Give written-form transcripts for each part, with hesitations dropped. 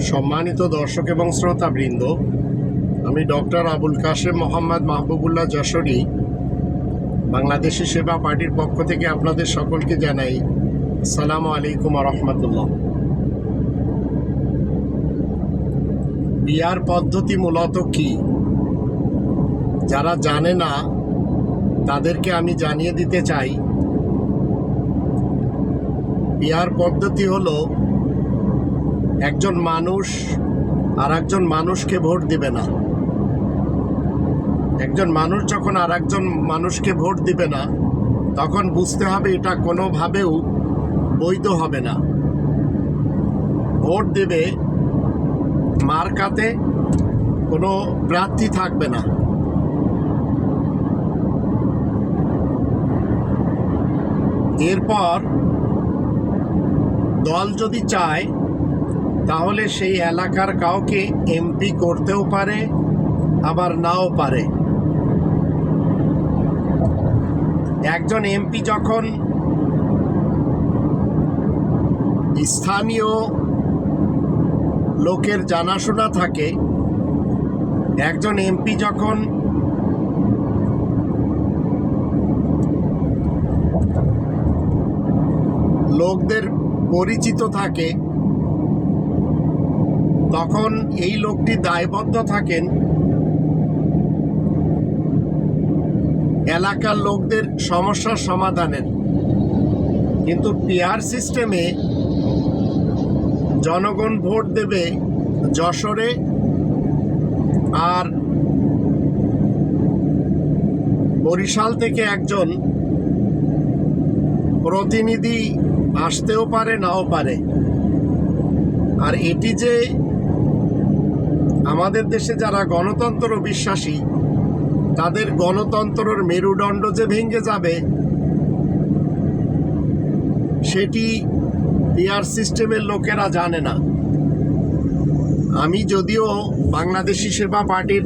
সম্মানিত দর্শক এবং শ্রোতাবৃন্দ, আমি ডক্টর আবুল কাশেম মোহাম্মদ মাহবুবুল্লাহ যশোরী বাংলাদেশি সেবা পার্টির পক্ষ থেকে আপনাদের সকলকে জানাই আসসালামু আলাইকুম ওয়া রাহমাতুল্লাহ। বিয়ার পদ্ধতি মূলত কি, যারা জানে না তাদেরকে আমি জানিয়ে দিতে চাই। বিয়ার পদ্ধতি হলো একজন মানুষ আর একজন মানুষকে ভোট দিবে না। একজন মানুষ যখন আর একজন মানুষকে ভোট দিবে না, তখন বুঝতে হবে এটা কোনোভাবেও বৈধ হবে না। ভোট দেবে মার্কাতে, কোনো প্রার্থী থাকবে না। এরপর দল যদি চায় তাহলে সেই এলাকার কাউকে এমপি করতেও পারে, আবার নাও পারে। একজন এমপি যখন স্থানীয় লোকের জানাশোনা থাকে, একজন এমপি যখন লোকদের পরিচিত থাকে, তখন এই লোকটি দায়বদ্ধ থাকেন এলাকার লোকদের সমস্যার সমাধানের। কিন্তু পিআর সিস্টেমে জনগণ ভোট দেবে যশোরে, আর বরিশাল থেকে একজন প্রতিনিধি আসতেও পারে, নাও পারে। আর এটি যে আমাদের দেশে যারা গণতন্ত্র বিশ্বাসী, তাদের গণতন্ত্রের মেরুদণ্ড যে ভেঙে যাবে, সেটি পিআর সিস্টেমের লোকেরা জানে না। আমি যদিও বাংলাদেশি সেবা পার্টির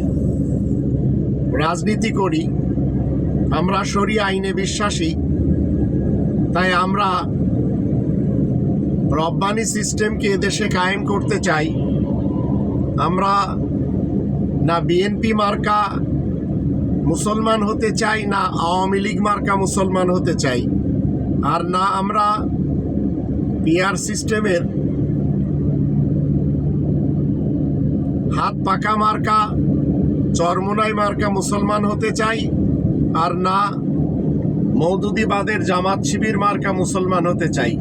রাজনীতি করি, আমরা শরিয়া আইনে বিশ্বাসী, তাই আমরা রব্বানি সিস্টেমকে এদেশে কায়েম করতে চাই। আমরা না বিএনপি মার্কা মুসলমান হতে চাই, না আওয়ামী লীগ মার্কা মুসলমান হতে চাই, আর না আমরা পিআর সিস্টেমের হাত পাকা মার্কা চরমোনাই মার্কা মুসলমান হতে চাই, আর না মওদুদিবাদের জামাত শিবির মার্কা মুসলমান হতে চাই।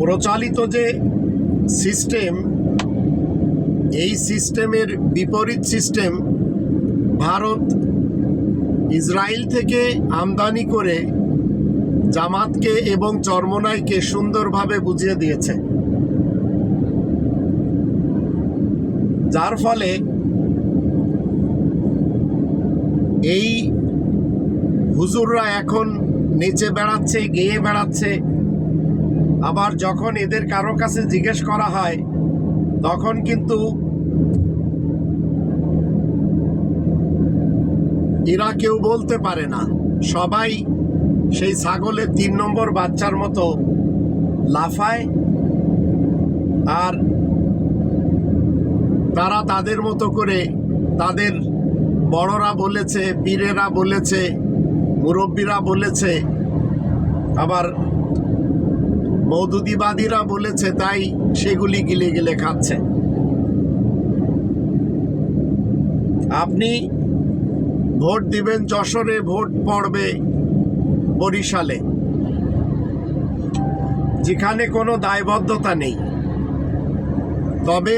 প্রচলিত যে সিস্টেম, এই সিস্টেমের বিপরীত সিস্টেম ভারত ইসরায়েল থেকে আমদানি করে জামাতকে এবং চরমোনাইকে সুন্দরভাবে বুঝিয়ে দিয়েছে, যার ফলে এই হুজুররা এখন নেচে বেড়াচ্ছে, গেয়ে বেড়াচ্ছে। আবার যখন এদের কারো কাছে জিজ্ঞেস করা হয়, তখন কিন্তু এরা কেউ বলতে পারে না। সবাই সেই ছাগলের 3 নম্বর বাচ্চার মতো লাফায়, আর তারা তাদের মতো করে, তাদের বড়রা বলেছে, পীরেরা বলেছে, মুরব্বীরা বলেছে, আবার মওদুদিবাদীরা বলেছে, তাই সেগুলি গিলে গিলে খাচ্ছে। আপনি ভোট দিবেন যশোরে, ভোট পড়বে বরিশালে, যেখানে কোনো দায়বদ্ধতা নেই। তবে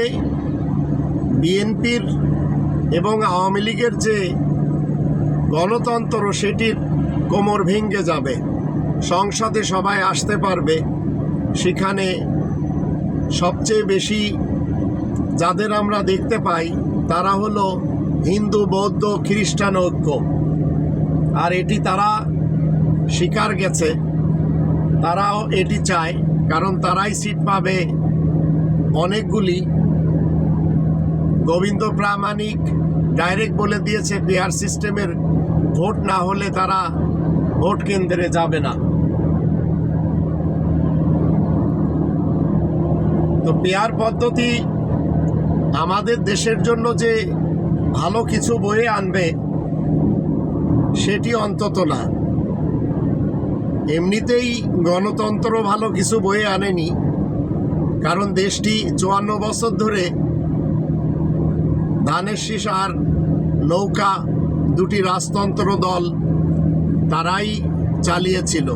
বিএনপির এবং আওয়ামী লীগের যে গণতন্ত্র, সেটির কোমর ভেঙে যাবে। সংসদে সবাই আসতে পারবে, সেখানে সবচেয়ে বেশি যাদের আমরা দেখতে পাই তারা হলো হিন্দু, বৌদ্ধ, খ্রিস্টান ঐক্য। আর এটি তারা স্বীকার গেছে, তারাও এটি চায়, কারণ তারাই সিট পাবে অনেকগুলি। গোবিন্দ প্রামাণিক ডাইরেক্ট বলে দিয়েছে, পিআর সিস্টেমের ভোট না হলে তারা ভোট কেন্দ্রে যাবে না। তো পেয়ার পদ্ধতি আমাদের দেশের জন্য যে ভালো কিছু বয়ে আনবে সেটি অন্তত না। এমনিতেই গণতন্ত্র ভালো কিছু বয়ে আনেনি, কারণ দেশটি 54 বছর ধরে ধানের শীষ আর নৌকা দুটি রাজতন্ত্র দল তারাই চালিয়েছিল।